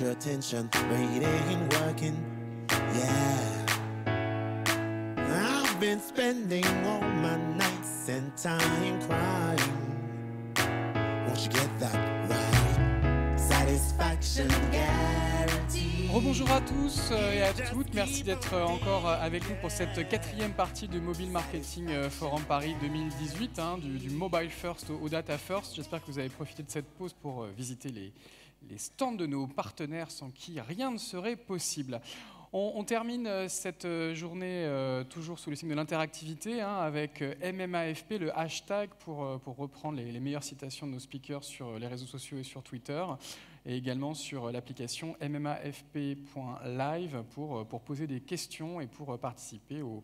your attention, but it ain't working. Yeah, I've been spending all my nights and time crying. Won't you get that right? Satisfaction guarantee. Rebonjour à tous et à toutes, merci d'être encore avec nous pour cette 4e partie du Mobile Marketing Forum Paris 2018, du Mobile First au Data First. J'espère que vous avez profité de cette pause pour visiter les stands de nos partenaires sans qui rien ne serait possible. On termine cette journée toujours sous le signe de l'interactivité avec MMAFP, le hashtag pour reprendre les meilleures citations de nos speakers sur les réseaux sociaux et sur Twitter, et également sur l'application mmafp.live pour poser des questions et pour participer au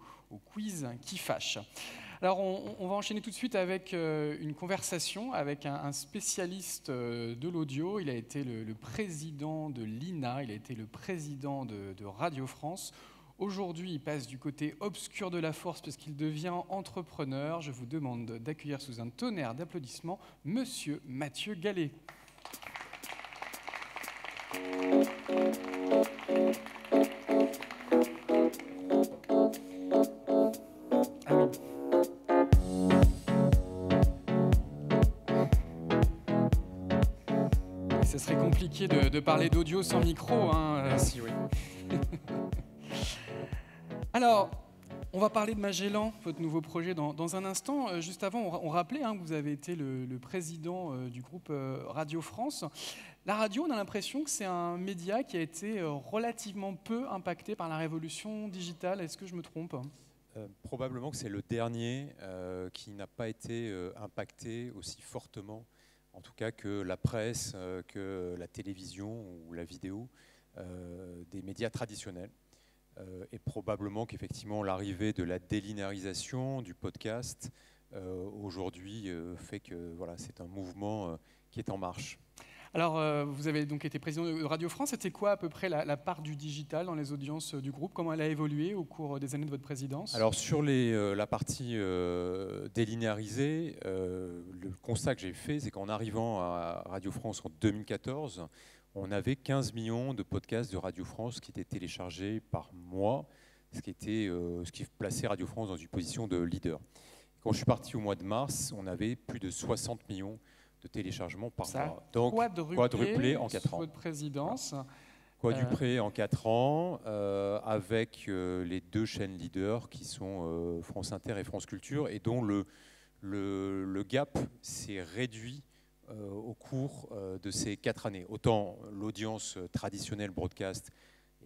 quiz qui fâche. Alors on va enchaîner tout de suite avec une conversation avec un spécialiste de l'audio. Il a été le président de l'INA, il a été le président de Radio France. Aujourd'hui, il passe du côté obscur de la force parce qu'il devient entrepreneur. Je vous demande d'accueillir sous un tonnerre d'applaudissements Monsieur Mathieu Gallet. Ce serait compliqué de parler d'audio sans micro, si oui. Alors, on va parler de Magellan, votre nouveau projet, dans un instant. Juste avant, on rappelait que vous avez été le président du groupe Radio France. La radio, on a l'impression que c'est un média qui a été relativement peu impacté par la révolution digitale. Est-ce que je me trompe ? Probablement que c'est le dernier qui n'a pas été impacté aussi fortement, en tout cas que la presse, que la télévision ou la vidéo, des médias traditionnels. Et probablement qu'effectivement l'arrivée de la délinéarisation du podcast aujourd'hui fait que voilà, c'est un mouvement qui est en marche. Alors, vous avez donc été président de Radio France. C'était quoi à peu près la part du digital dans les audiences du groupe ? Comment elle a évolué au cours des années de votre présidence ? Alors, sur la partie délinéarisée, le constat que j'ai fait, c'est qu'en arrivant à Radio France en 2014, on avait 15 millions de podcasts de Radio France qui étaient téléchargés par mois, ce qui plaçait Radio France dans une position de leader. Quand je suis parti au mois de mars, on avait plus de 60 millions de téléchargements par mois. Donc, quadruplé en 4 ans. Votre présidence. Quadruplé en 4 ans, avec les 2 chaînes leaders qui sont France Inter et France Culture, et dont le gap s'est réduit au cours de ces 4 années. Autant l'audience traditionnelle broadcast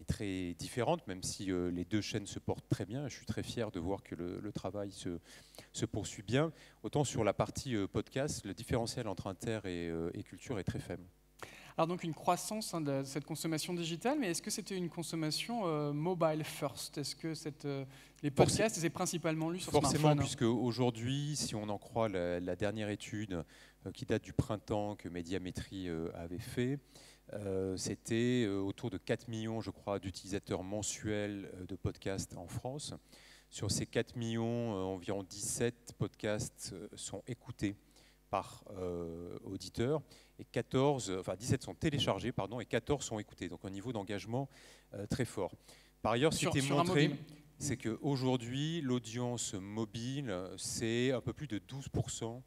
est très différente, même si les 2 chaînes se portent très bien. Je suis très fier de voir que le travail se poursuit bien. Autant sur la partie podcast, le différentiel entre Inter et Culture est très faible. Alors donc une croissance de cette consommation digitale, mais est-ce que c'était une consommation mobile first ? Est-ce que les podcasts étaient principalement lus sur smartphone ? Forcément, puisque aujourd'hui, si on en croit la dernière étude qui date du printemps que Médiamétrie avait fait, c'était autour de 4 millions, je crois, d'utilisateurs mensuels de podcasts en France. Sur ces 4 millions, environ 17 podcasts sont écoutés par auditeurs, et 17 sont téléchargés, et 14 sont écoutés. Donc un niveau d'engagement très fort. Par ailleurs, ce qui était montré, c'est qu'aujourd'hui, l'audience mobile, c'est un peu plus de 12%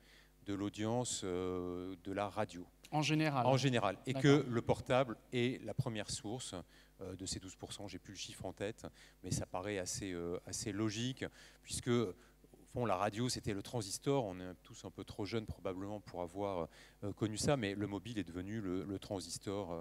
de l'audience de la radio. En général. En général. Et que le portable est la première source de ces 12%. J'ai plus le chiffre en tête, mais ça paraît assez logique, puisque au fond, la radio, c'était le transistor. On est tous un peu trop jeunes probablement pour avoir connu ça, mais le mobile est devenu le transistor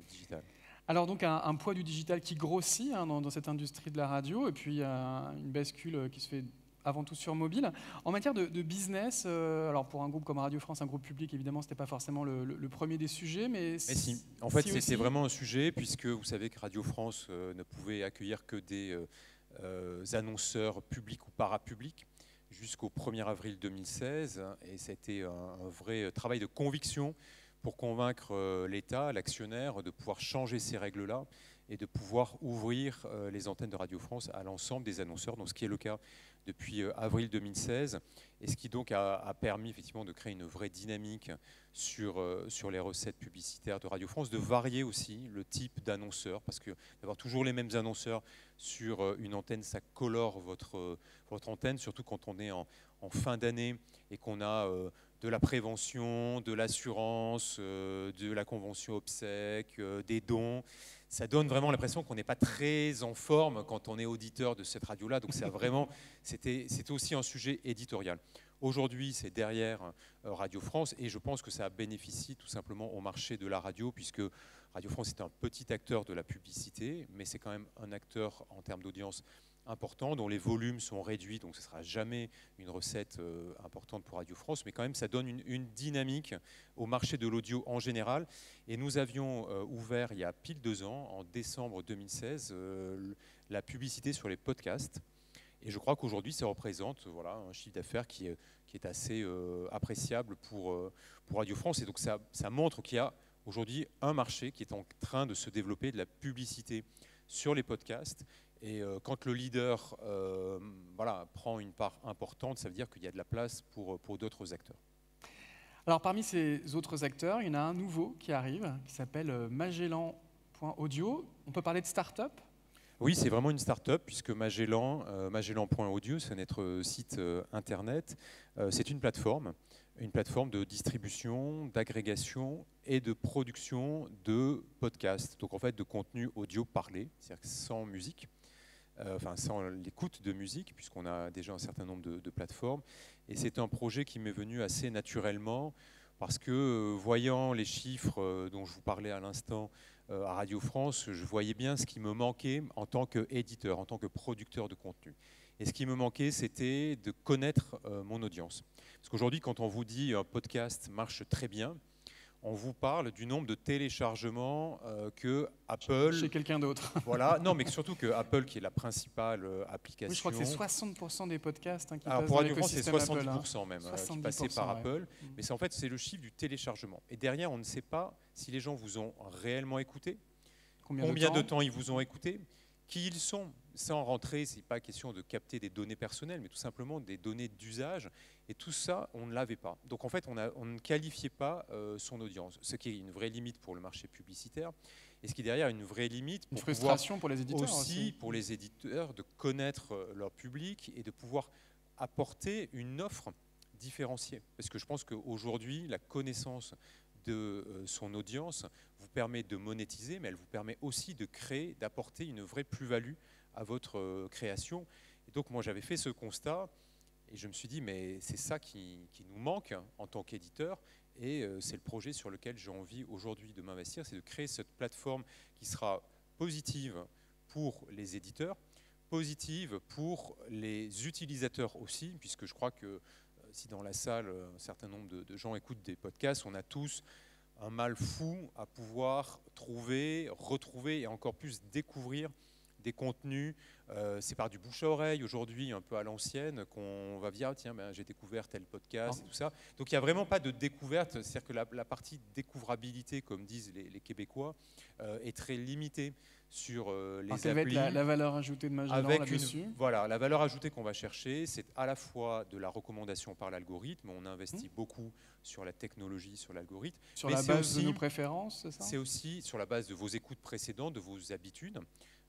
digital. Alors donc un poids du digital qui grossit dans cette industrie de la radio, et puis une bascule qui se fait avant tout sur mobile. En matière de business, alors pour un groupe comme Radio France, un groupe public, évidemment, ce n'était pas forcément le premier des sujets, mais si. En fait, c'était vraiment un sujet, puisque vous savez que Radio France ne pouvait accueillir que des annonceurs publics ou parapublics jusqu'au 1er avril 2016, et c'était un vrai travail de conviction pour convaincre l'État, l'actionnaire, de pouvoir changer ces règles-là. et de pouvoir ouvrir les antennes de Radio France à l'ensemble des annonceurs, donc ce qui est le cas depuis avril 2016, et ce qui donc a permis effectivement de créer une vraie dynamique sur les recettes publicitaires de Radio France, de varier aussi le type d'annonceur, parce que d'avoir toujours les mêmes annonceurs sur une antenne, ça colore votre antenne, surtout quand on est en fin d'année et qu'on a de la prévention, de l'assurance, de la convention obsèques, des dons. Ça donne vraiment l'impression qu'on n'est pas très en forme quand on est auditeur de cette radio-là. Donc c'était aussi un sujet éditorial. Aujourd'hui, c'est derrière Radio France et je pense que ça bénéficie tout simplement au marché de la radio puisque Radio France est un petit acteur de la publicité, mais c'est quand même un acteur en termes d'audience important, dont les volumes sont réduits, donc ce ne sera jamais une recette importante pour Radio France, mais quand même ça donne une dynamique au marché de l'audio en général. Et nous avions ouvert il y a pile 2 ans, en décembre 2016, la publicité sur les podcasts. Et je crois qu'aujourd'hui, ça représente un chiffre d'affaires qui est assez appréciable pour Radio France. Et donc ça montre qu'il y a aujourd'hui un marché qui est en train de se développer, de la publicité sur les podcasts. Et quand le leader prend une part importante, ça veut dire qu'il y a de la place pour d'autres acteurs. Alors parmi ces autres acteurs, il y en a un nouveau qui arrive, qui s'appelle Magellan.audio. On peut parler de start-up ? Oui, c'est vraiment une start-up, puisque Magellan.audio, c'est notre site internet. C'est une plateforme de distribution, d'agrégation et de production de podcasts. Donc en fait de contenu audio parlé, c'est-à-dire sans musique. Sans l'écoute de musique, puisqu'on a déjà un certain nombre de plateformes. Et c'est un projet qui m'est venu assez naturellement, parce que voyant les chiffres dont je vous parlais à l'instant à Radio France, je voyais bien ce qui me manquait en tant qu'éditeur, en tant que producteur de contenu. Et ce qui me manquait, c'était de connaître mon audience. Parce qu'aujourd'hui, quand on vous dit un podcast marche très bien, on vous parle du nombre de téléchargements que Apple... Chez quelqu'un d'autre. Voilà, non, mais surtout que Apple, qui est la principale application... Oui, je crois que c'est 60% des podcasts qui passent dans l'écosystème Apple. Alors pour Radio France, c'est 70% même, 70%, qui passaient par ouais. Apple. Mais c'est en fait, c'est le chiffre du téléchargement. Et derrière, on ne sait pas si les gens vous ont réellement écouté, combien de temps ils vous ont écouté, qui ils sont. Sans rentrer, ce n'est pas question de capter des données personnelles, mais tout simplement des données d'usage. Et tout ça, on ne l'avait pas. Donc en fait, on ne qualifiait pas son audience, ce qui est une vraie limite pour le marché publicitaire. Et ce qui est derrière une vraie limite pour une frustration pour les éditeurs aussi. Pour les éditeurs de connaître leur public et de pouvoir apporter une offre différenciée. Parce que je pense qu'aujourd'hui, la connaissance de son audience vous permet de monétiser, mais elle vous permet aussi de créer, d'apporter une vraie plus-value à votre création. Et donc moi j'avais fait ce constat et je me suis dit mais c'est ça qui nous manque en tant qu'éditeur et c'est le projet sur lequel j'ai envie aujourd'hui de m'investir, c'est de créer cette plateforme qui sera positive pour les éditeurs, positive pour les utilisateurs aussi, puisque je crois que si dans la salle un certain nombre de gens écoutent des podcasts, on a tous un mal fou à pouvoir trouver, retrouver et encore plus découvrir des contenus, c'est par du bouche à oreille aujourd'hui, un peu à l'ancienne, qu'on va dire tiens, j'ai découvert tel podcast et tout ça. Donc il n'y a vraiment pas de découverte, c'est-à-dire que la partie découvrabilité, comme disent les Québécois, est très limitée sur les applis. Quelle va être la valeur ajoutée de Magellan là-dessus ? Voilà, la valeur ajoutée qu'on va chercher, c'est à la fois de la recommandation par l'algorithme, on investit beaucoup sur la technologie, sur l'algorithme. Sur la base de nos préférences, c'est ça ? C'est aussi sur la base de vos écoutes précédentes, de vos habitudes,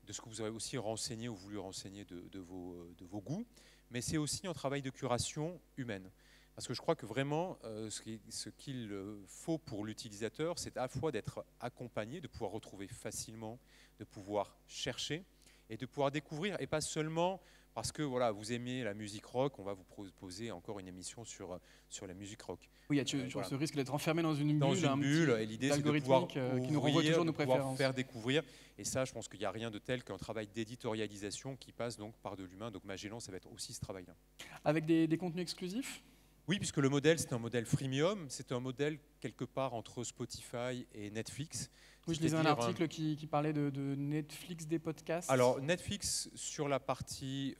de ce que vous avez aussi renseigné ou voulu renseigner de vos goûts, mais c'est aussi un travail de curation humaine. Parce que je crois que vraiment, ce qu'il faut pour l'utilisateur, c'est à la fois d'être accompagné, de pouvoir retrouver facilement, de pouvoir chercher et de pouvoir découvrir, et pas seulement parce que voilà, vous aimez la musique rock, on va vous proposer encore une émission sur la musique rock. Oui, il y a toujours ce risque d'être enfermé dans une bulle, et l'idée c'est de pouvoir qui nous renvoie toujours nos préférences. Pouvoir faire découvrir, et ça je pense qu'il n'y a rien de tel qu'un travail d'éditorialisation qui passe donc par de l'humain, donc Magellan ça va être aussi ce travail-là. Avec des contenus exclusifs ? Oui, puisque le modèle c'est un modèle freemium, c'est un modèle quelque part entre Spotify et Netflix. Oui, je lisais un article qui parlait de Netflix des podcasts. Alors Netflix sur la partie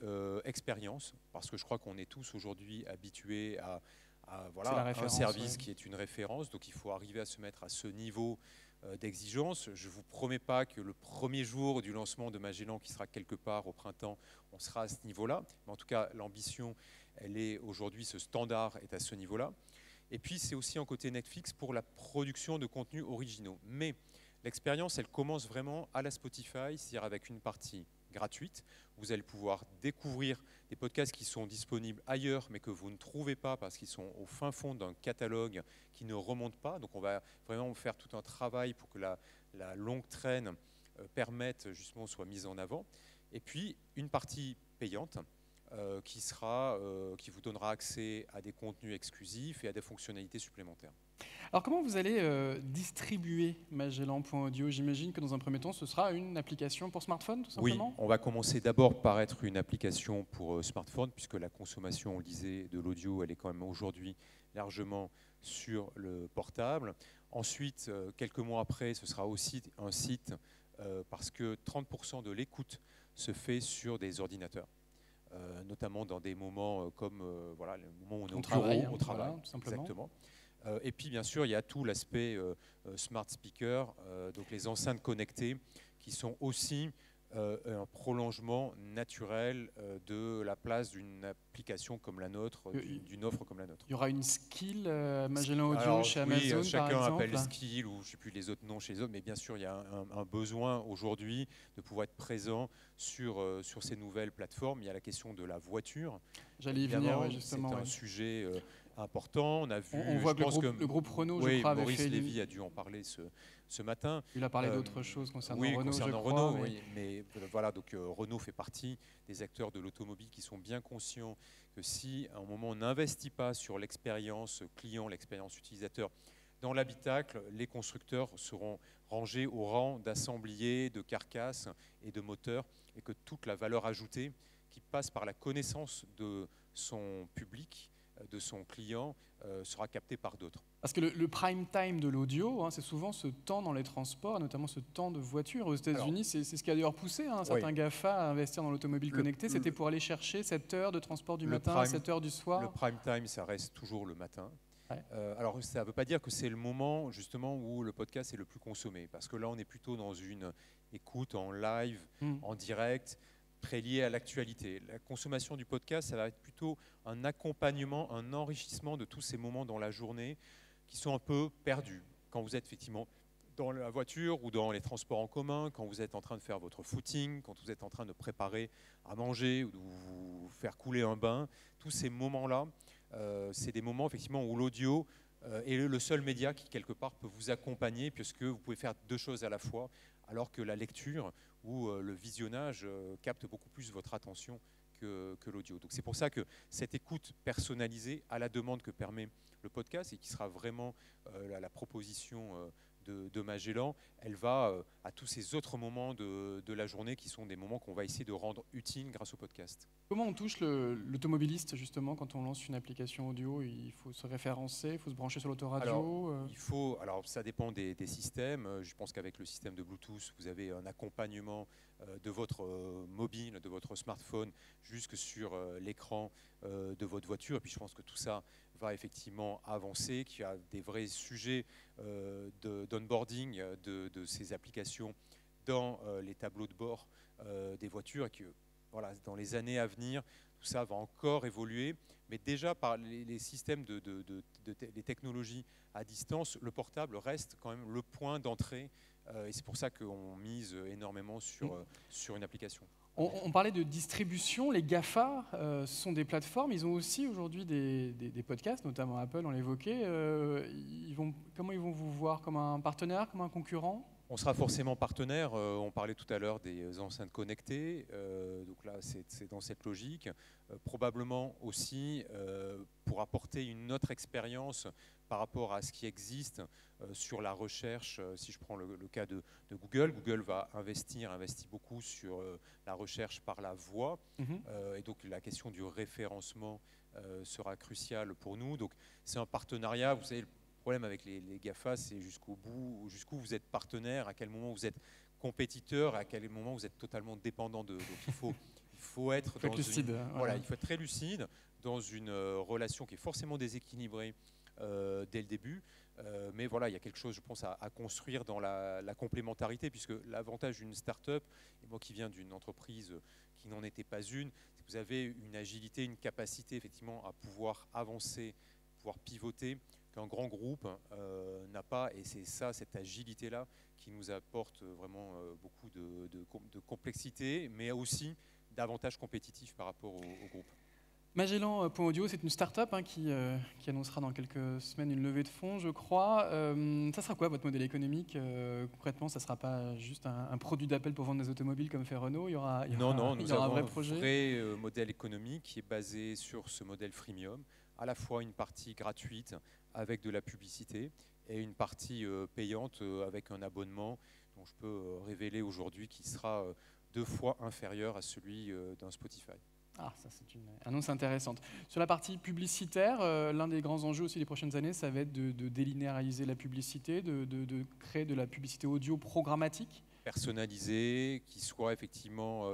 expérience, parce que je crois qu'on est tous aujourd'hui habitués à un service qui est une référence. Donc il faut arriver à se mettre à ce niveau d'exigence. Je ne vous promets pas que le premier jour du lancement de Magellan, qui sera quelque part au printemps, on sera à ce niveau-là. Mais en tout cas, l'ambition, elle est aujourd'hui, ce standard est à ce niveau-là. Et puis, c'est aussi en côté Netflix pour la production de contenus originaux. Mais l'expérience, elle commence vraiment à la Spotify, c'est-à-dire avec une partie gratuite. Vous allez pouvoir découvrir des podcasts qui sont disponibles ailleurs, mais que vous ne trouvez pas parce qu'ils sont au fin fond d'un catalogue qui ne remonte pas. Donc on va vraiment faire tout un travail pour que la longue traîne permette justement soit mise en avant. Et puis une partie payante qui vous donnera accès à des contenus exclusifs et à des fonctionnalités supplémentaires. Alors comment vous allez distribuer Magellan.audio? J'imagine que dans un premier temps, ce sera une application pour smartphone, tout simplement? Oui, on va commencer d'abord par être une application pour smartphone, puisque la consommation, on le disait, de l'audio, elle est quand même aujourd'hui largement sur le portable. Ensuite, quelques mois après, ce sera aussi un site, parce que 30% de l'écoute se fait sur des ordinateurs. Notamment dans des moments comme le moment où on est au travail, bureau, au travail, voilà, tout simplement. exactement. Et puis bien sûr, il y a tout l'aspect smart speaker, donc les enceintes connectées, qui sont aussi un prolongement naturel de la place d'une application comme la nôtre, d'une offre comme la nôtre. Il y aura une skill Magellan Audio Alors, chez Amazon, oui, chacun par exemple. appelle skill ou je ne sais plus les autres noms chez les autres, mais bien sûr, il y a un besoin aujourd'hui de pouvoir être présent sur ces nouvelles plateformes. Il y a la question de la voiture. J'allais y venir, ouais, justement. C'est un sujet important. On a vu. On voit que le groupe Renault, je crois, avait Maurice fait Lévy a dû en parler ce matin. Il a parlé d'autres choses concernant Renault, concernant je crois. Renault, oui, mais voilà, donc Renault fait partie des acteurs de l'automobile qui sont bien conscients que si à un moment on n'investit pas sur l'expérience client, l'expérience utilisateur dans l'habitacle, les constructeurs seront rangés au rang d'assembliers, de carcasses et de moteurs, et que toute la valeur ajoutée qui passe par la connaissance de son public, de son client, sera captée par d'autres. Parce que le prime time de l'audio, c'est souvent ce temps dans les transports, notamment ce temps de voiture. Aux États-Unis, c'est ce qui a d'ailleurs poussé certains GAFA à investir dans l'automobile connectée. C'était pour aller chercher 7 heures de transport du matin à 7 heures du soir. Le prime time, ça reste toujours le matin. Ouais. Alors, ça ne veut pas dire que c'est le moment justement où le podcast est le plus consommé. Parce que là, on est plutôt dans une écoute en live, en direct, très lié à l'actualité. La consommation du podcast, ça va être plutôt un accompagnement, un enrichissement de tous ces moments dans la journée qui sont un peu perdus. Quand vous êtes effectivement dans la voiture ou dans les transports en commun, quand vous êtes en train de faire votre footing, quand vous êtes en train de préparer à manger ou de vous faire couler un bain, tous ces moments-là, c'est des moments effectivement où l'audio est le seul média qui quelque part peut vous accompagner, puisque vous pouvez faire deux choses à la fois, alors que la lecture ou le visionnage capte beaucoup plus votre attention que l'audio. Donc c'est pour ça que cette écoute personnalisée à la demande que permet le podcast et qui sera vraiment la proposition de Magellan, elle va à tous ces autres moments de la journée qui sont des moments qu'on va essayer de rendre utiles grâce au podcast. Comment on touche l'automobiliste justement quand on lance une application audio? Il faut se référencer, il faut se brancher sur l'autoradio. Alors ça dépend des systèmes. Je pense qu'avec le système de Bluetooth, vous avez un accompagnement de votre mobile, de votre smartphone, jusque sur l'écran de votre voiture. Et puis je pense que tout ça va effectivement avancer, qu'il y a des vrais sujets d'onboarding de ces applications dans les tableaux de bord des voitures, et que voilà, dans les années à venir, tout ça va encore évoluer. Mais déjà, par les systèmes les technologies à distance, le portable reste quand même le point d'entrée. Et c'est pour ça qu'on mise énormément sur une application. On parlait de distribution. Les GAFA sont des plateformes. Ils ont aussi aujourd'hui des podcasts, notamment Apple, on l'évoquait. Comment ils vont vous voir? Comme un partenaire, comme un concurrent? On sera forcément partenaire. On parlait tout à l'heure des enceintes connectées. Donc là, c'est dans cette logique. Probablement aussi pour apporter une autre expérience par rapport à ce qui existe sur la recherche. Si je prends le cas de Google, Google investit beaucoup sur la recherche par la voix. Et donc la question du référencement sera cruciale pour nous. Donc c'est un partenariat. Vous savez, le problème avec les GAFA, c'est jusqu'où vous êtes partenaire, à quel moment vous êtes compétiteur, à quel moment vous êtes totalement dépendant d'eux. Donc il faut être Faut être lucide. Voilà, il faut être très lucide dans une relation qui est forcément déséquilibrée dès le début. Mais voilà, il y a quelque chose, je pense, à construire dans la complémentarité, puisque l'avantage d'une start-up, et moi qui viens d'une entreprise qui n'en était pas une, c'est que vous avez une agilité, une capacité effectivement à pouvoir avancer, pouvoir pivoter, qu'un grand groupe n'a pas. Et c'est ça, cette agilité-là, qui nous apporte vraiment beaucoup de complexité, mais aussi d'avantages compétitifs par rapport au groupe. Magellan.audio, c'est une start-up qui annoncera dans quelques semaines une levée de fonds, je crois. Ça sera quoi votre modèle économique concrètement? Ça ne sera pas juste un produit d'appel pour vendre des automobiles comme fait Renault. Il y aura un vrai projet. Un vrai modèle économique qui est basé sur ce modèle freemium, à la fois une partie gratuite avec de la publicité et une partie payante avec un abonnement dont je peux révéler aujourd'hui qui sera 2 fois inférieur à celui d'un Spotify. Ah, ça c'est une annonce intéressante. Sur la partie publicitaire, l'un des grands enjeux aussi des prochaines années, ça va être de délinéariser la publicité, de créer de la publicité audio programmatique. Personnalisée, qui soit effectivement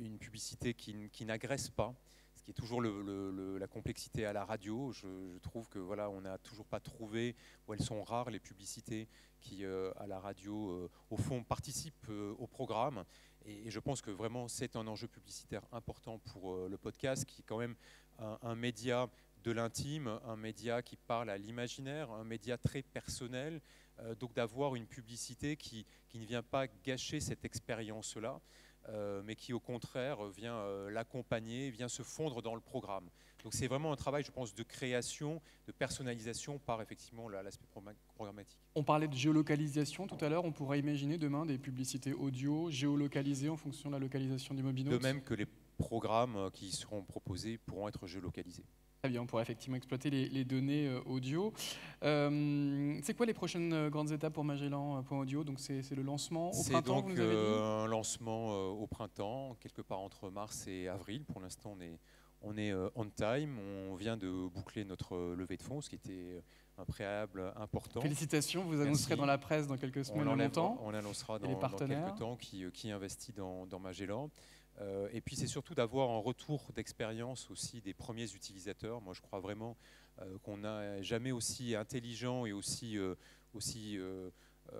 une publicité qui n'agresse pas, ce qui est toujours la complexité à la radio. Je trouve que voilà, on n'a toujours pas trouvé, ou elles sont rares les publicités qui à la radio au fond participent au programme. Et je pense que vraiment c'est un enjeu publicitaire important pour le podcast, qui est quand même un média de l'intime, un média qui parle à l'imaginaire, un média très personnel. Donc d'avoir une publicité qui ne vient pas gâcher cette expérience-là, mais qui au contraire vient l'accompagner, vient se fondre dans le programme. Donc c'est vraiment un travail, je pense, de création, de personnalisation par effectivement l'aspect programmatique. On parlait de géolocalisation tout à l'heure, on pourrait imaginer demain des publicités audio géolocalisées en fonction de la localisation du mobile. De même que les programmes qui seront proposés pourront être géolocalisés. Très bien, on pourrait effectivement exploiter les données audio. C'est quoi les prochaines grandes étapes pour Magellan.audio? Donc c'est le lancement au printemps, vous nous avez dit. Un lancement au printemps, quelque part entre mars et avril. Pour l'instant, on est on time. On vient de boucler notre levée de fonds, ce qui était un préalable important. Félicitations, vous annoncerez dans la presse dans quelques semaines le montant. On annoncera dans quelques temps qui investit dans Magellan. Et puis c'est surtout d'avoir un retour d'expérience aussi des premiers utilisateurs. Moi je crois vraiment qu'on n'a jamais aussi intelligent et aussi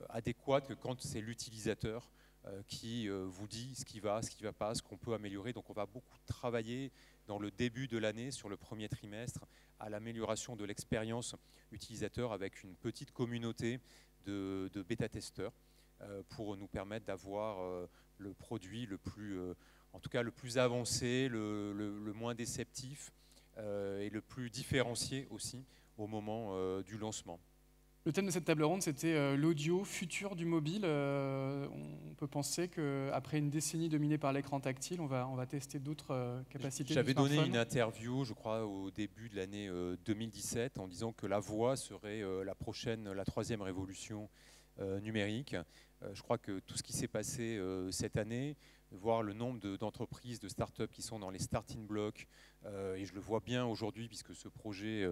adéquat que quand c'est l'utilisateur qui vous dit ce qui va pas, ce qu'on peut améliorer. Donc on va beaucoup travailler dans le début de l'année, sur le premier trimestre, à l'amélioration de l'expérience utilisateur avec une petite communauté de bêta-testeurs pour nous permettre d'avoir le produit le plus, en tout cas le plus avancé, le moins déceptif et le plus différencié aussi au moment du lancement. Le thème de cette table ronde, c'était l'audio futur du mobile. On peut penser qu'après une décennie dominée par l'écran tactile, on va tester d'autres capacités. J'avais donné une interview, je crois, au début de l'année 2017, en disant que la voix serait la troisième révolution numérique. Je crois que tout ce qui s'est passé cette année, voir le nombre d'entreprises, de start-up qui sont dans les starting blocks, et je le vois bien aujourd'hui puisque ce projet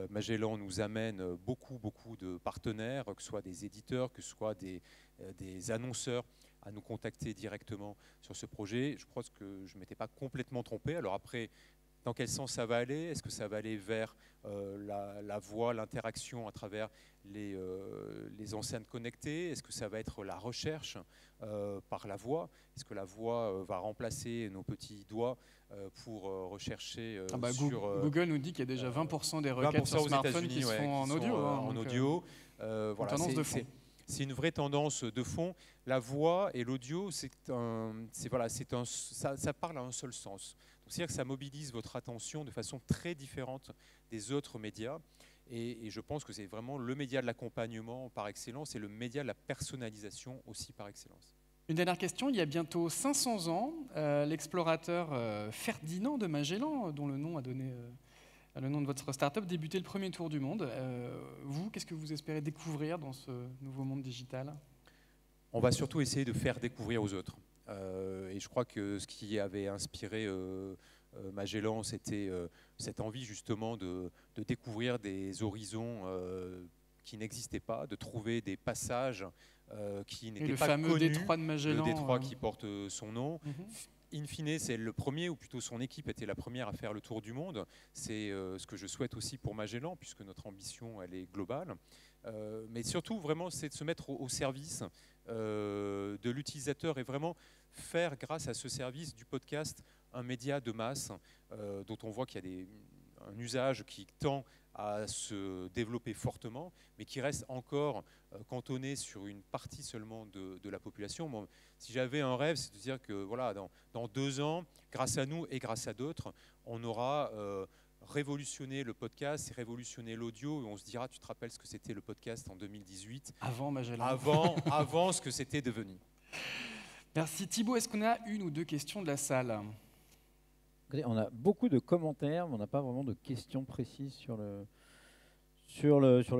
Magellan nous amène beaucoup de partenaires, que ce soit des éditeurs, que ce soit des annonceurs, à nous contacter directement sur ce projet. Je pense que je ne m'étais pas complètement trompé. Alors après, dans quel sens ça va aller? Est-ce que ça va aller vers la voix, l'interaction à travers les enceintes connectées? Est-ce que ça va être la recherche par la voix? Est-ce que la voix va remplacer nos petits doigts pour rechercher sur... Google nous dit qu'il y a déjà 20% des requêtes sur smartphone qui se font en audio. En audio. Voilà, tendance de fond. C'est une vraie tendance de fond. La voix et l'audio, ça parle à un seul sens. C'est-à-dire que ça mobilise votre attention de façon très différente des autres médias. Et je pense que c'est vraiment le média de l'accompagnement par excellence et le média de la personnalisation aussi par excellence. Une dernière question. Il y a bientôt 500 ans, l'explorateur Ferdinand de Magellan, dont le nom a donné le nom de votre start-up, débutait le premier tour du monde. Vous, qu'est-ce que vous espérez découvrir dans ce nouveau monde digital? On va surtout essayer de faire découvrir aux autres. Et je crois que ce qui avait inspiré Magellan, c'était cette envie justement de découvrir des horizons qui n'existaient pas, de trouver des passages qui n'étaient pas connus. Le fameux détroit de Magellan. Le détroit qui porte son nom. in fine, c'est le premier, ou plutôt son équipe était la première à faire le tour du monde. C'est ce que je souhaite aussi pour Magellan, puisque notre ambition, elle est globale. Mais surtout, vraiment, c'est de se mettre au service de l'utilisateur et vraiment faire, grâce à ce service du podcast, un média de masse dont on voit qu'il y a un usage qui tend à se développer fortement, mais qui reste encore cantonné sur une partie seulement de la population. Bon, si j'avais un rêve, c'est de dire que voilà, dans 2 ans, grâce à nous et grâce à d'autres, on aura révolutionné le podcast et révolutionné l'audio. On se dira, tu te rappelles ce que c'était le podcast en 2018 ? Avant Magellan. Avant ce que c'était devenu. Merci Thibaut, est-ce qu'on a 1 ou 2 questions de la salle ? On a beaucoup de commentaires, mais on n'a pas vraiment de questions précises sur le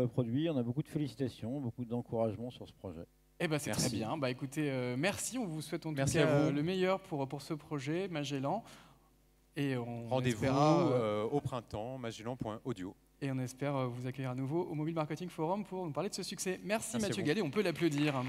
produit. On a beaucoup de félicitations, beaucoup d'encouragements sur ce projet. Eh ben, c'est très bien. Bah, écoutez, merci. On vous souhaite en tout à cas vous. Le meilleur pour ce projet, Magellan. Et on rendez-vous au printemps, magellan.audio. Et on espère vous accueillir à nouveau au Mobile Marketing Forum pour nous parler de ce succès. Merci Mathieu à vous. Gallet, on peut l'applaudir.